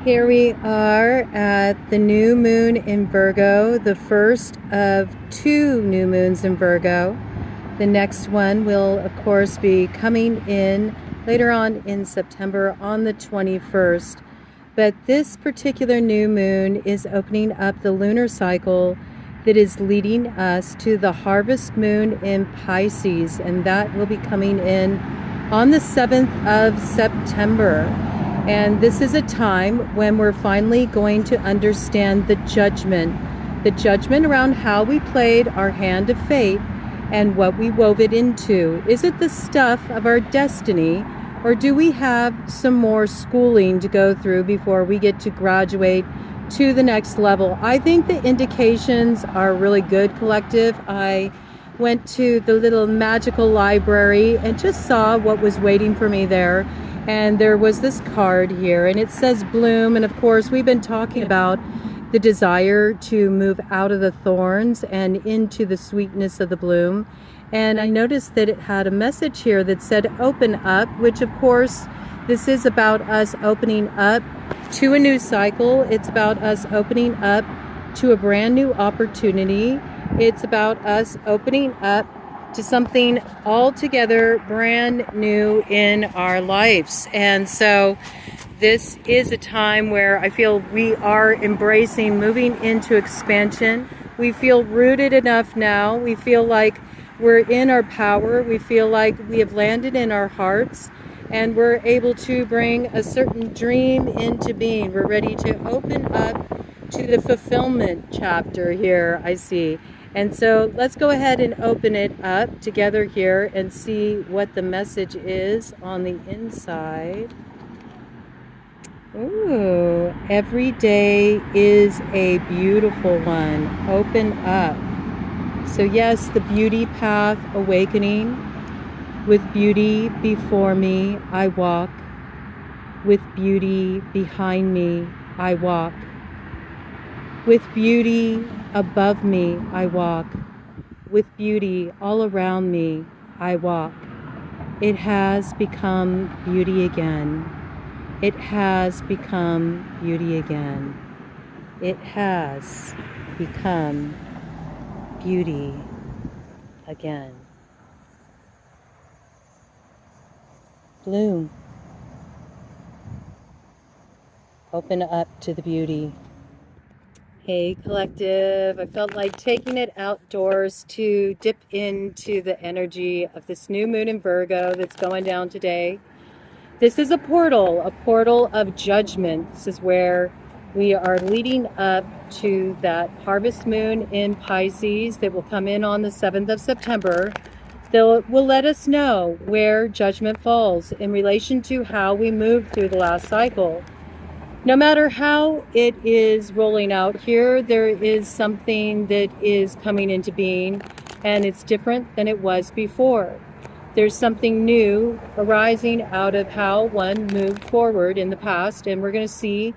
Here we are at the new moon in Virgo, the first of 2 new moons in Virgo. The next one will, of course, be coming in later on in September on the 21st. But this particular new moon is opening up the lunar cycle that is leading us to the harvest moon in Pisces, and that will be coming in on the 7th of September. And this is a time when we're finally going to understand the judgment around how we played our hand of fate and what we wove it into. Is it the stuff of our destiny, or do we have some more schooling to go through before we get to graduate to the next level? I think the indications are really good, collective. I went to the little magical library and just saw what was waiting for me there. And there was this card here, and it says bloom. And of course, we've been talking about the desire to move out of the thorns and into the sweetness of the bloom. And I noticed that it had a message here that said open up, which of course, this is about us opening up to a new cycle. It's about us opening up to a brand new opportunity. It's about us opening up to something altogether brand new in our lives. And so this is a time where I feel we are embracing moving into expansion. We feel rooted enough now. We feel like we're in our power. We feel like we have landed in our hearts, and we're able to bring a certain dream into being. We're ready to open up to the fulfillment chapter here, I see. And so let's go ahead and open it up together here and see what the message is on the inside. Ooh, every day is a beautiful one. Open up. So yes, the beauty path awakening. With beauty before me, I walk. With beauty behind me, I walk. With beauty above me, I walk. With beauty all around me, I walk. It has become beauty again. It has become beauty again. It has become beauty again. Bloom. Open up to the beauty. Hey, collective. I felt like taking it outdoors to dip into the energy of this new moon in Virgo that's going down today. This is a portal of judgment. This is where we are leading up to that harvest moon in Pisces that will come in on the 7th of September. That will let us know where judgment falls in relation to how we moved through the last cycle. No matter how it is rolling out here, there is something that is coming into being, and it's different than it was before. There's something new arising out of how one moved forward in the past, and we're going to see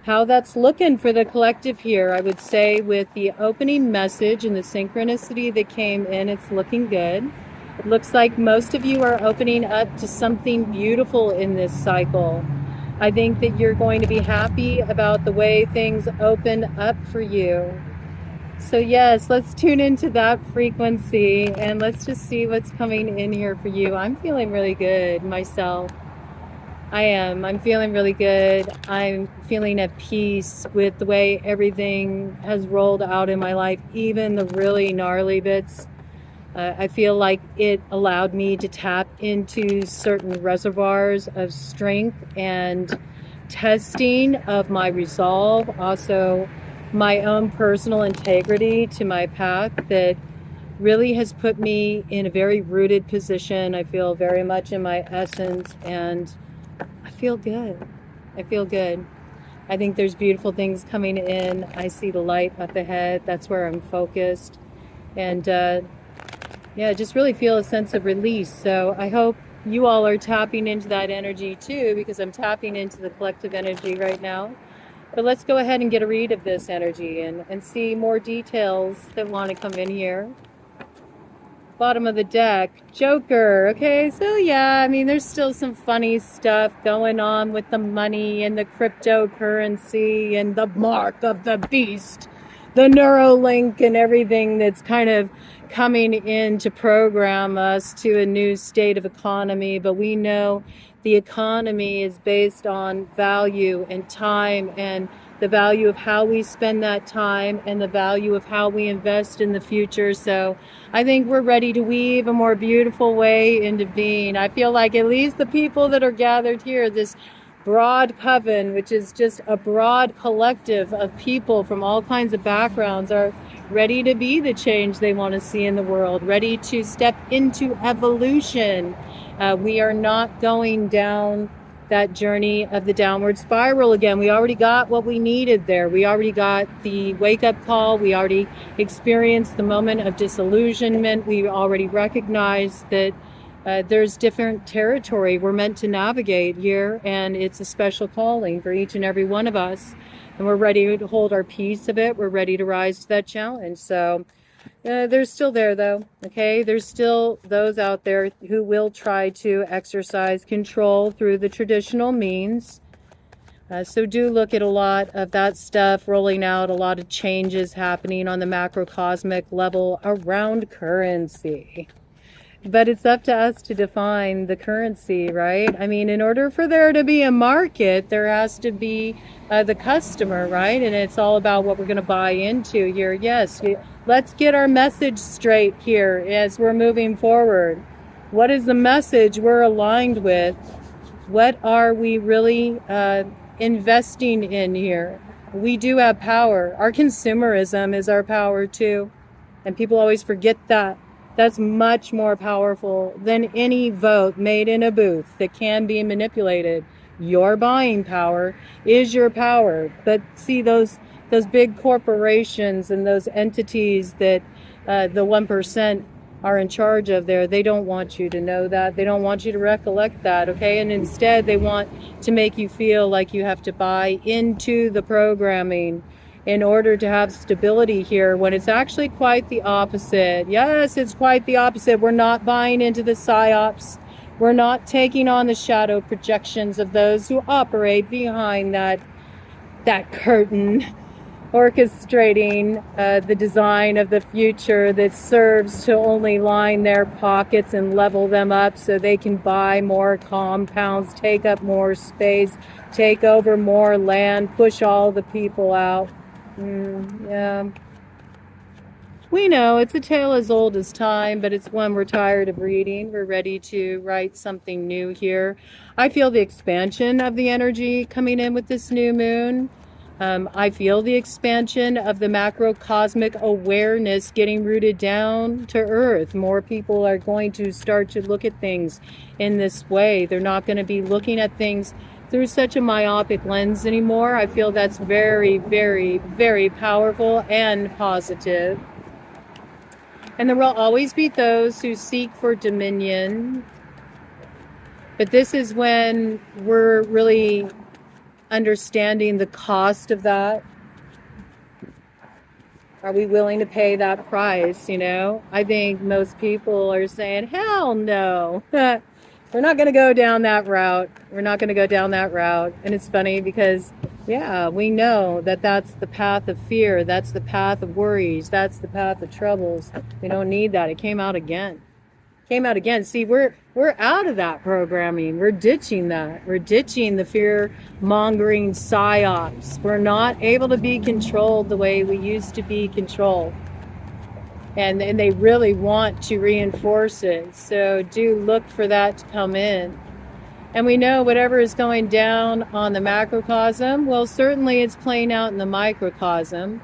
how that's looking for the collective here. I would say with the opening message and the synchronicity that came in, it's looking good. It looks like most of you are opening up to something beautiful in this cycle. I think that you're going to be happy about the way things open up for you. So yes, let's tune into that frequency and let's just see what's coming in here for you. I'm feeling really good myself. I'm feeling really good. I'm feeling at peace with the way everything has rolled out in my life, even the really gnarly bits. I feel like it allowed me to tap into certain reservoirs of strength and testing of my resolve, also my own personal integrity to my path that really has put me in a very rooted position. I feel very much in my essence, and I feel good. I feel good. I think there's beautiful things coming in. I see the light up ahead. That's where I'm focused. And yeah, I just really feel a sense of release. So I hope you all are tapping into that energy too, because I'm tapping into the collective energy right now. But let's go ahead and get a read of this energy and see more details that want to come in here. bottom of the deck, Joker. Okay, so yeah, I mean, there's still some funny stuff going on with the money and the cryptocurrency and the mark of the beast, the Neuralink and everything that's kind of coming in to program us to a new state of economy. But we know the economy is based on value and time, and the value of how we spend that time, and the value of how we invest in the future. So I think we're ready to weave a more beautiful way into being. I feel like at least the people that are gathered here, this BroadCoven, which is just a broad collective of people from all kinds of backgrounds, are ready to be the change they want to see in the world, ready to step into evolution. We are not going down that journey of the downward spiral again. We already got what we needed there. We already got the wake-up call. We already experienced the moment of disillusionment. We already recognized that there's different territory we're meant to navigate here, and it's a special calling for each and every one of us. And we're ready to hold our piece of it. We're ready to rise to that challenge. So there's still there, though, okay? There's still those out there who will try to exercise control through the traditional means. So do look at a lot of that stuff rolling out, a lot of changes happening on the macrocosmic level around currency. But it's up to us to define the currency, right? I mean, in order for there to be a market, there has to be the customer, right? And it's all about what we're going to buy into here. Yes, let's get our message straight here as we're moving forward. What is the message we're aligned with? What are we really investing in here? We do have power. Our consumerism is our power too. And people always forget that. That's much more powerful than any vote made in a booth that can be manipulated. Your buying power is your power. But see, those big corporations and those entities that the 1% are in charge of there, they don't want you to know that. They don't want you to recollect that, okay? And instead, they want to make you feel like you have to buy into the programming in order to have stability here, when it's actually quite the opposite. Yes, it's quite the opposite. We're not buying into the psyops. We're not taking on the shadow projections of those who operate behind that curtain, orchestrating the design of the future that serves to only line their pockets and level them up so they can buy more compounds, take up more space, take over more land, push all the people out. Yeah. We know it's a tale as old as time, but it's one we're tired of reading. We're ready to write something new here. I feel the expansion of the energy coming in with this new moon. I feel the expansion of the macrocosmic awareness getting rooted down to earth. More people are going to start to look at things in this way. They're not going to be looking at things through such a myopic lens anymore. I feel that's very, very, very powerful and positive. And there will always be those who seek for dominion. But this is when we're really understanding the cost of that. Are we willing to pay that price, you know? I think most people are saying, hell no. We're not going to go down that route. We're not going to go down that route. And it's funny because, yeah, we know that that's the path of fear. That's the path of worries. That's the path of troubles. We don't need that. It came out again. See, we're out of that programming. We're ditching that. We're ditching the fear-mongering psyops. We're not able to be controlled the way we used to be controlled. And they really want to reinforce it. So do look for that to come in. And we know whatever is going down on the macrocosm, well, certainly it's playing out in the microcosm,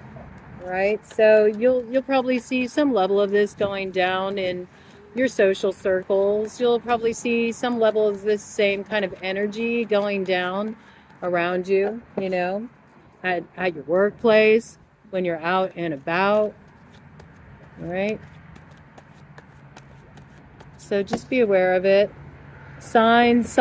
right? So you'll probably see some level of this going down in your social circles. You'll probably see some level of this same kind of energy going down around you, you know, at your workplace, when you're out and about. All right. So just be aware of it. Signs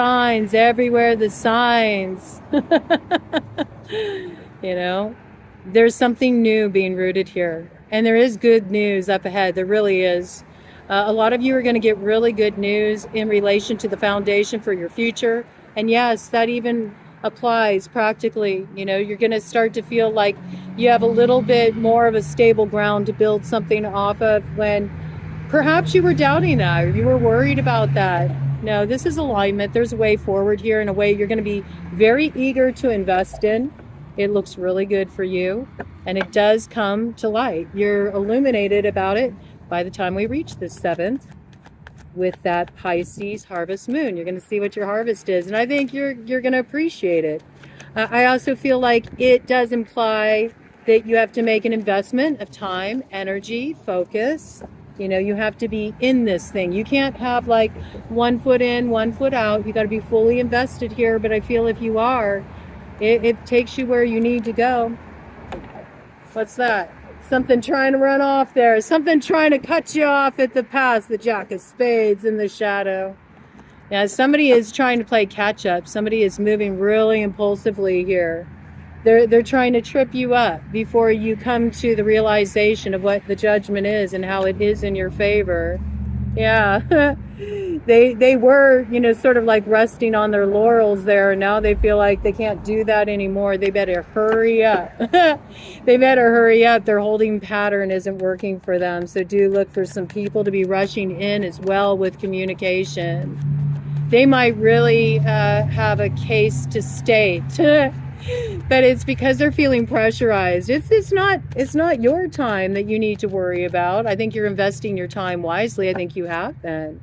everywhere, the signs. You know, there's something new being rooted here. And there is good news up ahead. There really is. A lot of you are going to get really good news in relation to the foundation for your future. And yes, that even applies practically. You know, you're going to start to feel like you have a little bit more of a stable ground to build something off of when perhaps you were doubting that or you were worried about that. No, this is alignment. There's a way forward here and a way you're going to be very eager to invest in. It looks really good for you, and it does come to light. You're illuminated about it by the time we reach the 7th with that Pisces harvest moon. You're going to see what your harvest is, and I think you're going to appreciate it. I also feel like it does imply that you have to make an investment of time, energy, focus. You know, you have to be in this thing. You can't have like one foot in, one foot out. You got to be fully invested here. But I feel if you are, it takes you where you need to go. What's that? Something trying to run off there. Something trying to cut you off at the pass. The Jack of Spades in the shadow. Yeah, somebody is trying to play catch up. Somebody is moving really impulsively here. They're trying to trip you up before you come to the realization of what the judgment is and how it is in your favor. Yeah. They were, you know, sort of like resting on their laurels there, and now they feel like they can't do that anymore. They better hurry up. They better hurry up. Their holding pattern isn't working for them. So do look for some people to be rushing in as well with communication. They might really have a case to state. But it's because they're feeling pressurized. It's not your time that you need to worry about. I think you're investing your time wisely. I think you have been.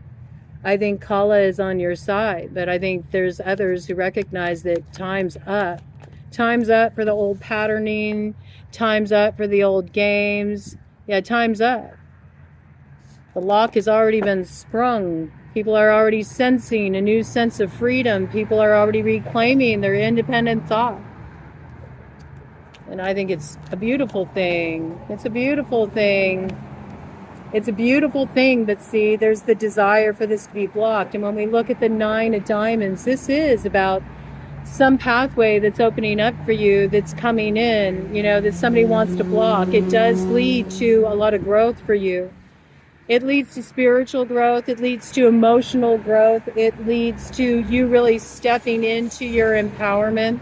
I think Kala is on your side, but I think there's others who recognize that time's up. Time's up for the old patterning. Time's up for the old games. Yeah, time's up. The lock has already been sprung. People are already sensing a new sense of freedom. People are already reclaiming their independent thought. And I think it's a beautiful thing. It's a beautiful thing. It's a beautiful thing, but see, there's the desire for this to be blocked. And when we look at the 9 of Diamonds, this is about some pathway that's opening up for you, that's coming in, you know, that somebody wants to block. It does lead to a lot of growth for you. It leads to spiritual growth. It leads to emotional growth. It leads to you really stepping into your empowerment,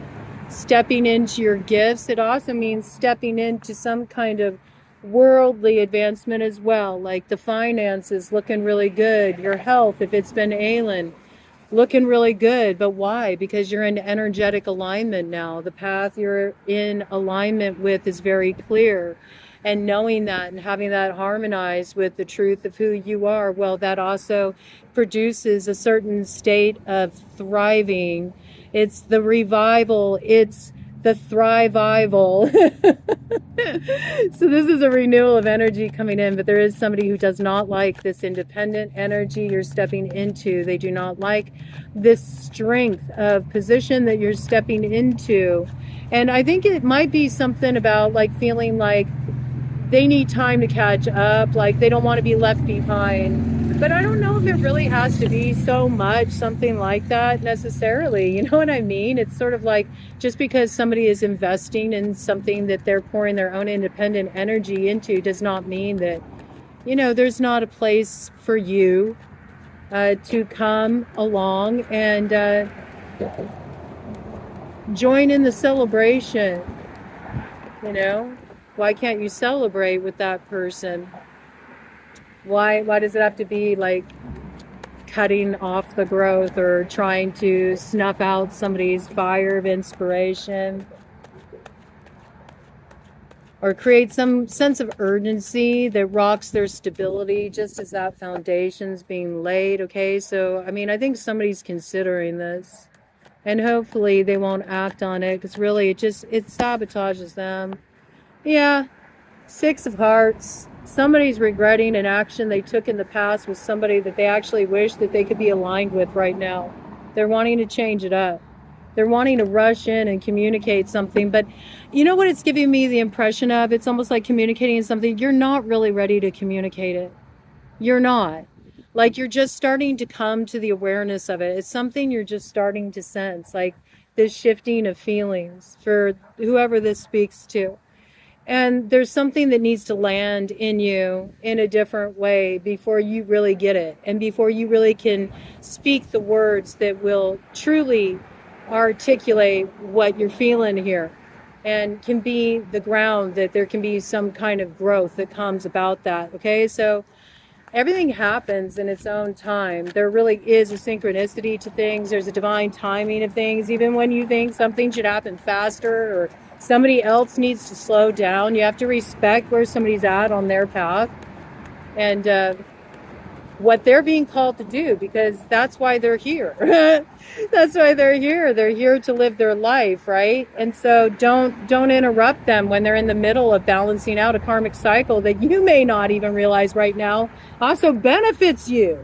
stepping into your gifts. It also means stepping into some kind of worldly advancement as well, like the finances looking really good, your health, if it's been ailing, looking really good. But why? Because you're in energetic alignment now. The path you're in alignment with is very clear. And knowing that and having that harmonized with the truth of who you are, well, that also produces a certain state of thriving. It's the revival. It's the thrivival. So this is a renewal of energy coming in, but there is somebody who does not like this independent energy you're stepping into. They do not like this strength of position that you're stepping into. And I think it might be something about like feeling like they need time to catch up, like they don't want to be left behind. But I don't know if it really has to be so much something like that necessarily. You know what I mean? It's sort of like just because somebody is investing in something that they're pouring their own independent energy into does not mean that, you know, there's not a place for you to come along and join in the celebration, you know? Why can't you celebrate with that person? Why does it have to be like cutting off the growth or trying to snuff out somebody's fire of inspiration? Or create some sense of urgency that rocks their stability just as that foundation's being laid, okay? So, I mean, I think somebody's considering this. And hopefully they won't act on it because really it sabotages them. Yeah, 6 of Hearts. Somebody's regretting an action they took in the past with somebody that they actually wish that they could be aligned with right now. They're wanting to change it up. They're wanting to rush in and communicate something. But you know what it's giving me the impression of? It's almost like communicating something. You're not really ready to communicate it. You're not. Like you're just starting to come to the awareness of it. It's something you're just starting to sense. Like this shifting of feelings for whoever this speaks to. And there's something that needs to land in you in a different way before you really get it, and before you really can speak the words that will truly articulate what you're feeling here, and can be the ground that there can be some kind of growth that comes about that. Okay, so everything happens in its own time. There really is a synchronicity to things. There's a divine timing of things. Even when you think something should happen faster or somebody else needs to slow down, you have to respect where somebody's at on their path and what they're being called to do, because that's why they're here. That's why they're here. They're here to live their life, right? And so don't interrupt them when they're in the middle of balancing out a karmic cycle that you may not even realize right now also benefits you.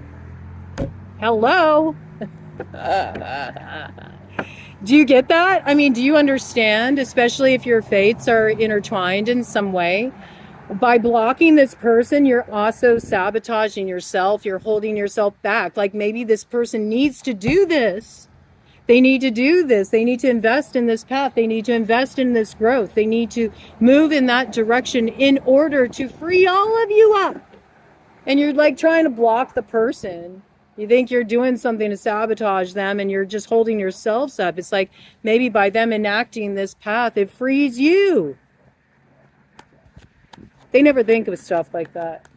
Hello. Do you get that? I mean, do you understand, especially if your fates are intertwined in some way? By blocking this person, you're also sabotaging yourself. You're holding yourself back. Like, maybe this person needs to do this. They need to do this. They need to invest in this path. They need to invest in this growth. They need to move in that direction in order to free all of you up. And you're like trying to block the person. You think you're doing something to sabotage them, and you're just holding yourselves up. It's like maybe by them enacting this path, it frees you. They never think of stuff like that.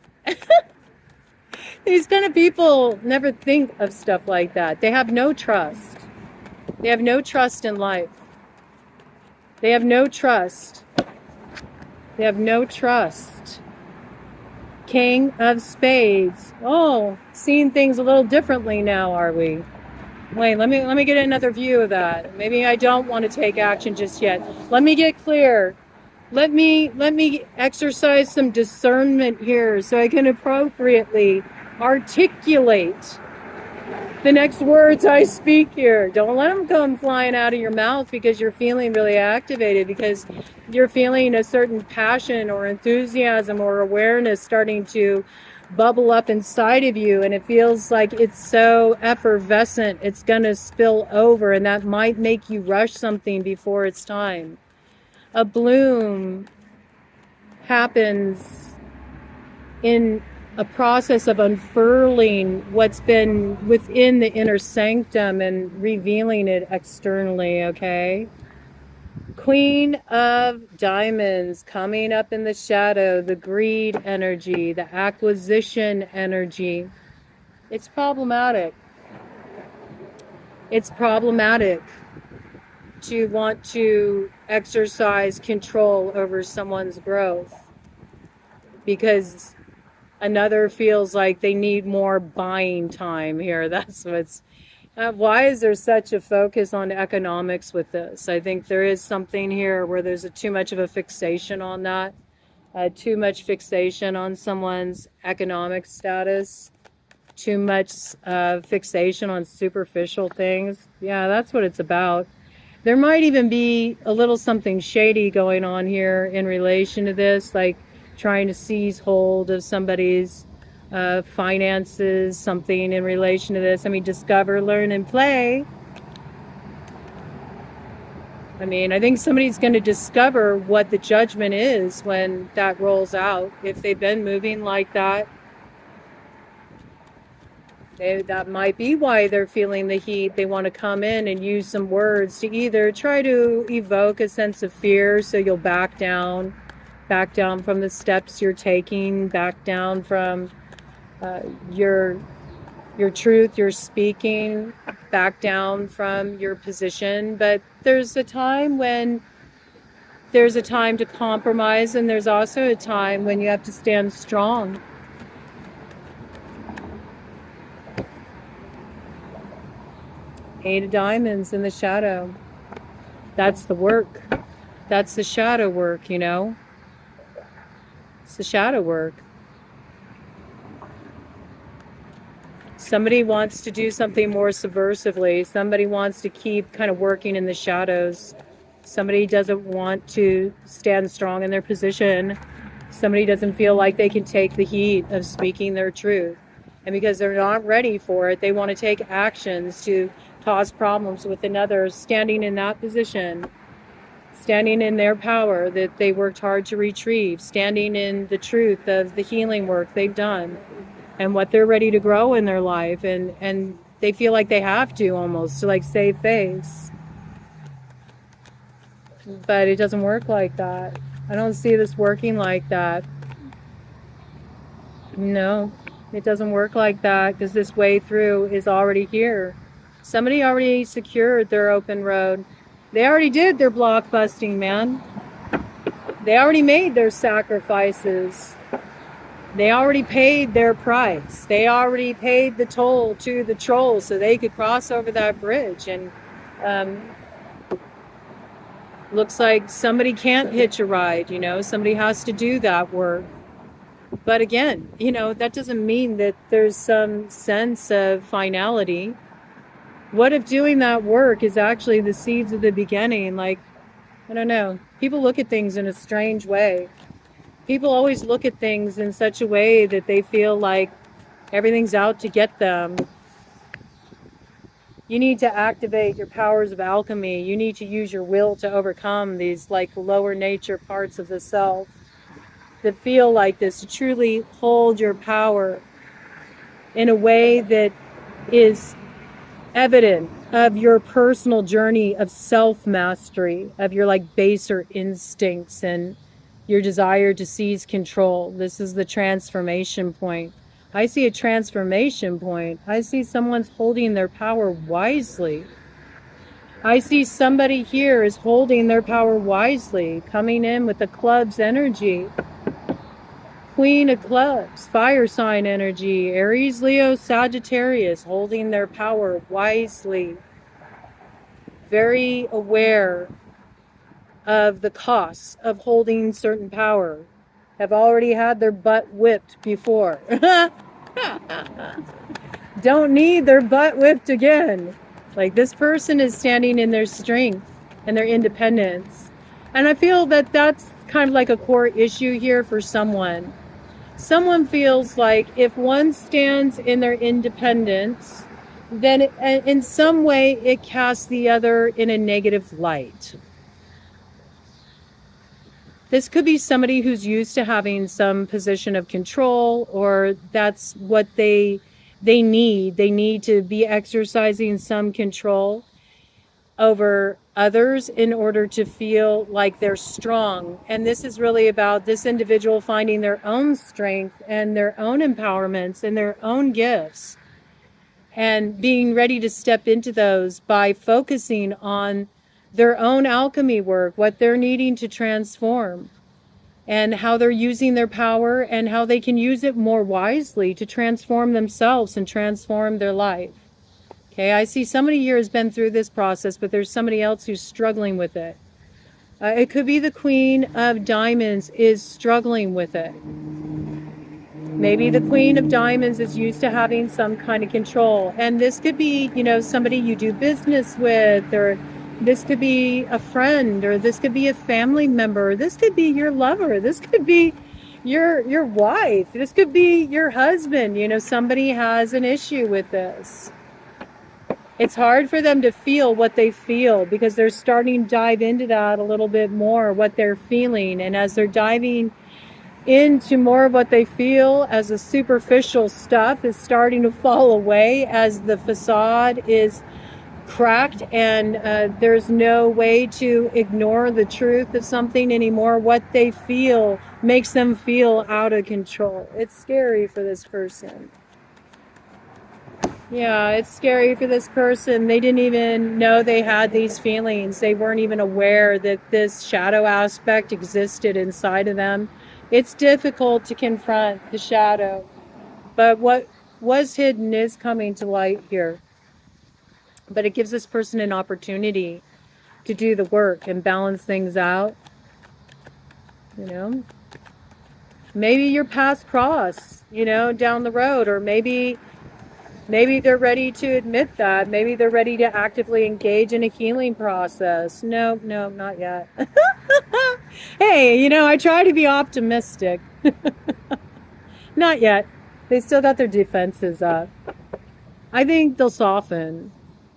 These kind of people never think of stuff like that. They have no trust. They have no trust in life. They have no trust. They have no trust. King of Spades. Oh, seeing things a little differently now, are we? Wait, let me get another view of that. Maybe I don't want to take action just yet. Let me get clear. Let me exercise some discernment here so I can appropriately articulate the next words I speak here. Don't let them come flying out of your mouth because you're feeling really activated, because you're feeling a certain passion or enthusiasm or awareness starting to bubble up inside of you, and it feels like it's so effervescent it's gonna spill over, and that might make you rush something before it's time. A bloom happens in a process of unfurling what's been within the inner sanctum and revealing it externally, okay? Queen of Diamonds coming up in the shadow, the greed energy, the acquisition energy. It's problematic. It's problematic to want to exercise control over someone's growth because another feels like they need more buying time here. That's what's why is there such a focus on economics with this? I think there is something here where there's too much of a fixation on that, too much fixation on someone's economic status, too much fixation on superficial things. Yeah, that's what it's about. There might even be a little something shady going on here in relation to this, like trying to seize hold of somebody's finances, something in relation to this. I mean, discover, learn, and play. I mean, I think somebody's going to discover what the judgment is when that rolls out. If they've been moving like that, that might be why they're feeling the heat. They want to come in and use some words to either try to evoke a sense of fear, so you'll back down from the steps you're taking, back down from your truth you're speaking, back down from your position. But there's a time when there's a time to compromise, and there's also a time when you have to stand strong. Eight of Diamonds in the shadow. That's the work. That's the shadow work, you know. It's the shadow work. Somebody wants to do something more subversively. Somebody wants to keep kind of working in the shadows. Somebody doesn't want to stand strong in their position. Somebody doesn't feel like they can take the heat of speaking their truth. And because they're not ready for it, they want to take actions to cause problems with another standing in that position. standing in their power that they worked hard to retrieve, standing in the truth of the healing work they've done and what they're ready to grow in their life, and they feel like they have to almost to like save face. But it doesn't work like that. I don't see this working like that. No, it doesn't work like that, because this way through is already here. Somebody already secured their open road. They already did their block busting, man. They already made their sacrifices. They already paid their price. They already paid the toll to the trolls so they could cross over that bridge. And looks like somebody can't hitch a ride, you know, somebody has to do that work. But again, you know, that doesn't mean that there's some sense of finality. What if doing that work is actually the seeds of the beginning? Like, I don't know. People look at things in a strange way. People always look at things in such a way that they feel like everything's out to get them. You need to activate your powers of alchemy. You need to use your will to overcome these like lower nature parts of the self that feel like this, to truly hold your power in a way that is evident of your personal journey of self-mastery, of your like baser instincts and your desire to seize control. This is the transformation point. I see a transformation point. I see someone's holding their power wisely. I see somebody here is holding their power wisely, coming in with the club's energy. Queen of Clubs, fire sign energy, Aries, Leo, Sagittarius, holding their power wisely. Very aware of the costs of holding certain power. Have already had their butt whipped before. Don't need their butt whipped again. Like, this person is standing in their strength and their independence. And I feel that that's kind of like a core issue here for someone. Someone feels like if one stands in their independence, then in some way it casts the other in a negative light. This could be somebody who's used to having some position of control, or that's what they need. They need to be exercising some control over others in order to feel like they're strong. And this is really about this individual finding their own strength and their own empowerments and their own gifts, and being ready to step into those by focusing on their own alchemy work, what they're needing to transform, and how they're using their power and how they can use it more wisely to transform themselves and transform their life. Okay, I see somebody here has been through this process, but there's somebody else who's struggling with it. It could be the Queen of Diamonds is struggling with it. Maybe the Queen of Diamonds is used to having some kind of control. And this could be, you know, somebody you do business with, or this could be a friend, or this could be a family member. This could be your lover. This could be your wife. This could be your husband. You know, somebody has an issue with this. It's hard for them to feel what they feel because they're starting to dive into that a little bit more, what they're feeling. And as they're diving into more of what they feel, as the superficial stuff is starting to fall away, as the facade is cracked and there's no way to ignore the truth of something anymore, what they feel makes them feel out of control. It's scary for this person. Yeah, it's scary for this person. They didn't even know they had these feelings. They weren't even aware that this shadow aspect existed inside of them. It's difficult to confront the shadow, but what was hidden is coming to light here. But it gives this person an opportunity to do the work and balance things out. You know, maybe your paths cross, you know, down the road, or maybe they're ready to admit that. Maybe they're ready to actively engage in a healing process. No, not yet. Hey, you know, I try to be optimistic. Not yet. They still got their defenses up. I think they'll soften.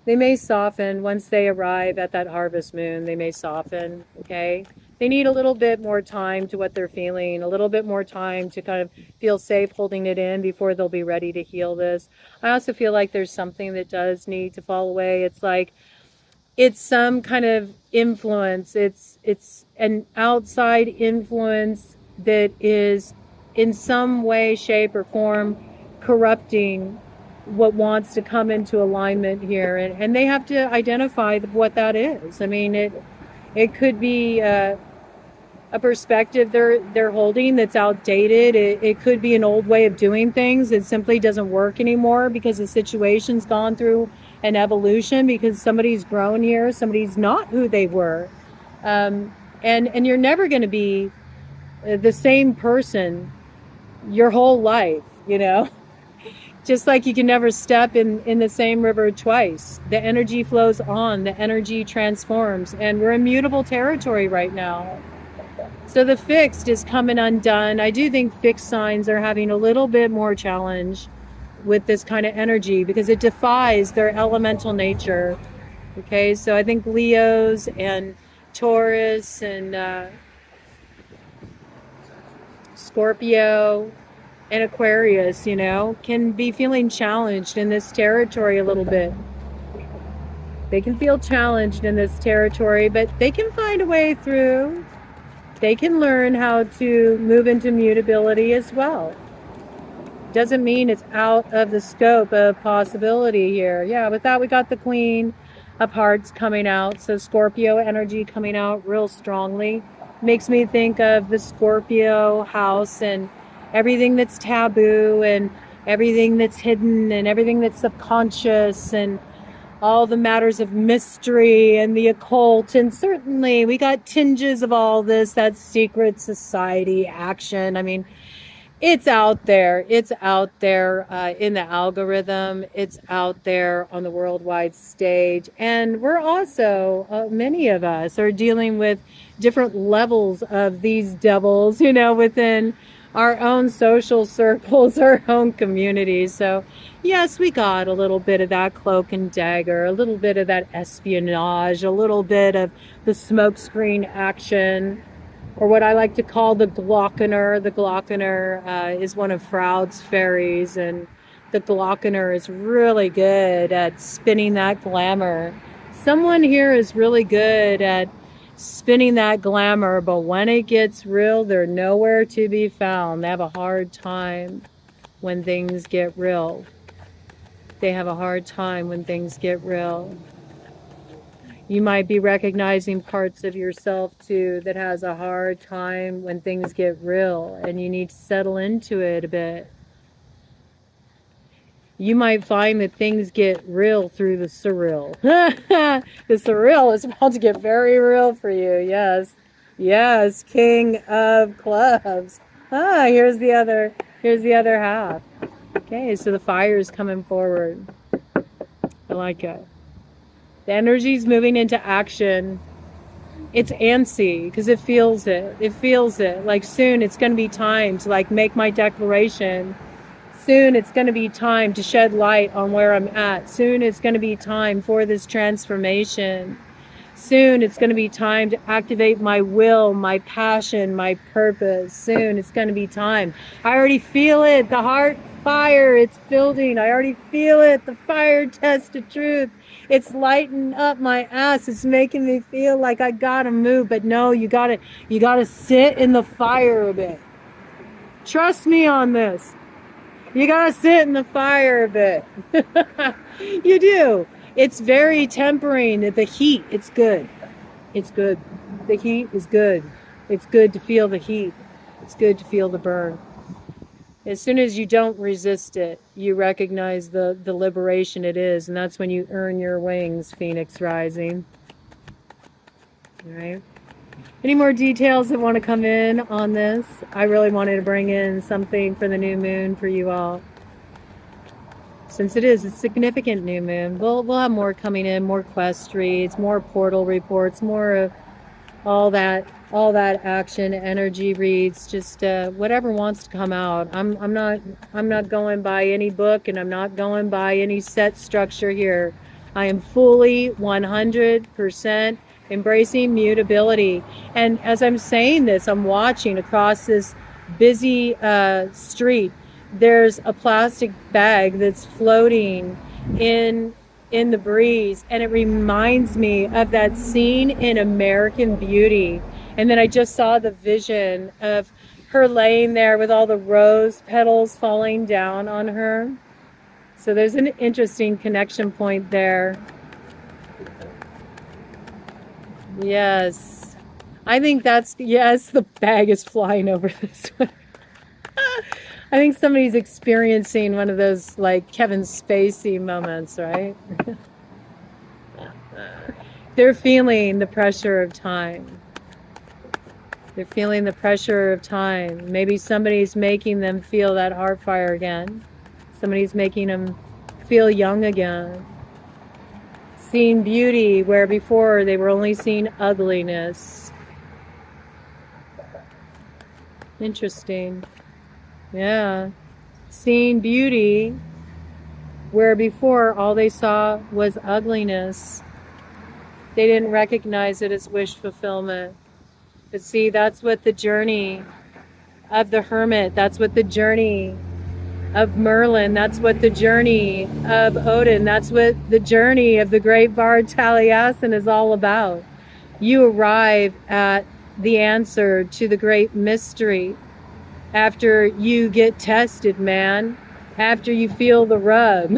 They may soften once they arrive at that harvest moon. They may soften, okay? They need a little bit more time to what they're feeling, a little bit more time to kind of feel safe holding it in before they'll be ready to heal this. I also feel like there's something that does need to fall away. It's like, it's some kind of influence. It's an outside influence that is in some way, shape, or form corrupting what wants to come into alignment here, and they have to identify what that is. I mean, it could be a perspective they're holding that's outdated. It could be an old way of doing things that simply doesn't work anymore because the situation's gone through an evolution, because somebody's grown here, somebody's not who they were, and you're never going to be the same person your whole life, you know. Just like you can never step in the same river twice. The energy flows on, the energy transforms, and we're in mutable territory right now. So the fixed is coming undone. I do think fixed signs are having a little bit more challenge with this kind of energy because it defies their elemental nature. Okay, so I think Leos and Taurus and Scorpio and Aquarius, you know, can be feeling challenged in this territory a little bit. They can feel challenged in this territory, but they can find a way through. They can learn how to move into mutability as well. Doesn't mean it's out of the scope of possibility here. Yeah, with that we got the Queen of Hearts coming out. So Scorpio energy coming out real strongly. Makes me think of the Scorpio house and everything that's taboo and everything that's hidden and everything that's subconscious and all the matters of mystery and the occult. And certainly we got tinges of all this, that secret society action. I mean, it's out there. It's out there in the algorithm. It's out there on the worldwide stage. And we're also, many of us are dealing with different levels of these devils, you know, within our own social circles, our own communities. So yes, we got a little bit of that cloak and dagger, a little bit of that espionage, a little bit of the smokescreen action, or what I like to call the Glockener. The Glockener is one of Froude's fairies, and the Glockener is really good at spinning that glamour. Someone here is really good at spinning that glamour, but when it gets real, they're nowhere to be found. They have a hard time when things get real. They have a hard time when things get real. You might be recognizing parts of yourself too that has a hard time when things get real, and you need to settle into it a bit. You might find that things get real through the surreal. The surreal is about to get very real for you. Yes. Yes, King of Clubs. Here's the other half. Okay, so the fire is coming forward. I like it. The energy's moving into action. It's antsy because it feels it. It feels it. Like soon it's going to be time to like make my declaration. Soon it's going to be time to shed light on where I'm at. Soon it's going to be time for this transformation. Soon it's going to be time to activate my will, my passion, my purpose. Soon it's going to be time. I already feel it. The heart fire, it's building. I already feel it. The fire test of truth. It's lighting up my ass. It's making me feel like I gotta move. But no, you gotta sit in the fire a bit. Trust me on this. You gotta sit in the fire a bit. You do. It's very tempering. The heat, it's good. It's good. The heat is good. It's good to feel the heat. It's good to feel the burn. As soon as you don't resist it, you recognize the liberation it is, and that's when you earn your wings, Phoenix Rising. All right. Any more details that want to come in on this? I really wanted to bring in something for the new moon for you all. Since it is a significant new moon, we'll have more coming in, more quest reads, more portal reports, more of all that action, energy reads, just whatever wants to come out. I'm not going by any book, and I'm not going by any set structure here. I am fully 100% embracing mutability. And as I'm saying this, I'm watching across this busy street. There's a plastic bag that's floating in the breeze, and it reminds me of that scene in American Beauty. And then I just saw the vision of her laying there with all the rose petals falling down on her. So there's an interesting connection point there. Yes. I think that's, yes, the bag is flying over this one. I think somebody's experiencing one of those, like, Kevin Spacey moments, right? They're feeling the pressure of time. They're feeling the pressure of time. Maybe somebody's making them feel that heart fire again. Somebody's making them feel young again. Seeing beauty where before they were only seeing ugliness. Interesting. Yeah. Seeing beauty where before all they saw was ugliness. They didn't recognize it as wish fulfillment. But see, that's what the journey of the hermit, that's what the journey of Merlin, that's what the journey of Odin, that's what the journey of the great bard Taliesin is all about. You arrive at the answer to the great mystery after you get tested, man. After you feel the rub,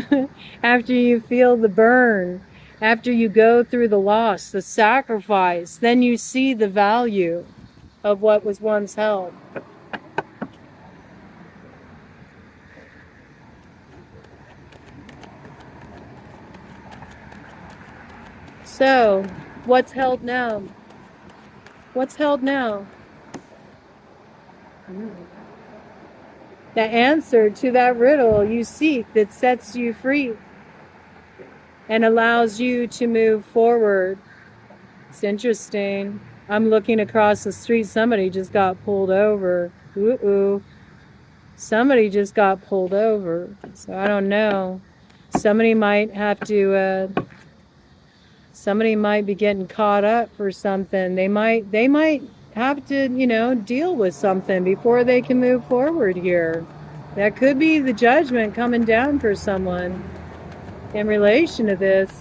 after you feel the burn, after you go through the loss, the sacrifice, then you see the value of what was once held. So, what's held now? What's held now? The answer to that riddle you seek that sets you free and allows you to move forward. It's interesting. I'm looking across the street. Somebody just got pulled over. Ooh. Somebody just got pulled over. So I don't know. Somebody might have to, somebody might be getting caught up for something. They might have to, you know, deal with something before they can move forward here. That could be the judgment coming down for someone in relation to this.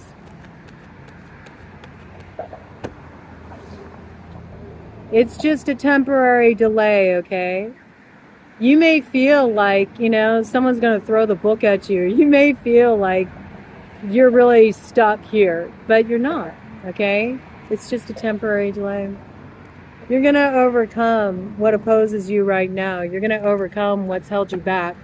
It's just a temporary delay, okay? You may feel like, you know, someone's going to throw the book at you. You may feel like you're really stuck here, but you're not, okay? It's just a temporary delay. You're going to overcome what opposes you right now. You're going to overcome what's held you back.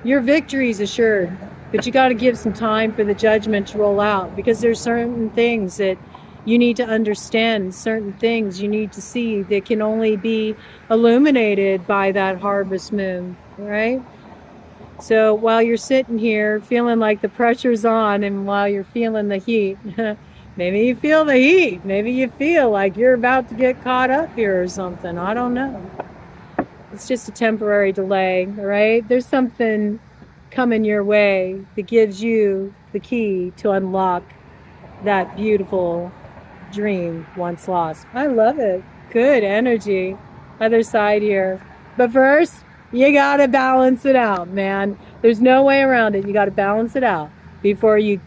Your victory is assured, but you got to give some time for the judgment to roll out, because there's certain things that you need to understand, certain things you need to see that can only be illuminated by that harvest moon, right? So while you're sitting here feeling like the pressure's on, and while you're feeling the heat, maybe you feel the heat, maybe you feel like you're about to get caught up here or something, I don't know. It's just a temporary delay, all right? There's something coming your way that gives you the key to unlock that beautiful dream once lost. I love it. Good energy. Other side here. But first, you gotta balance it out, man. There's no way around it. You gotta balance it out before you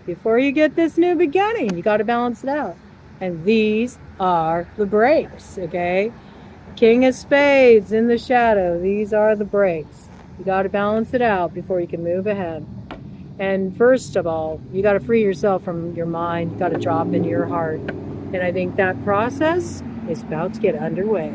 get this new beginning. You gotta balance it out. And these are the breaks, okay? King of Spades in the shadow. These are the breaks. You gotta balance it out before you can move ahead. And first of all, you got to free yourself from your mind. You got to drop into your heart. And I think that process is about to get underway.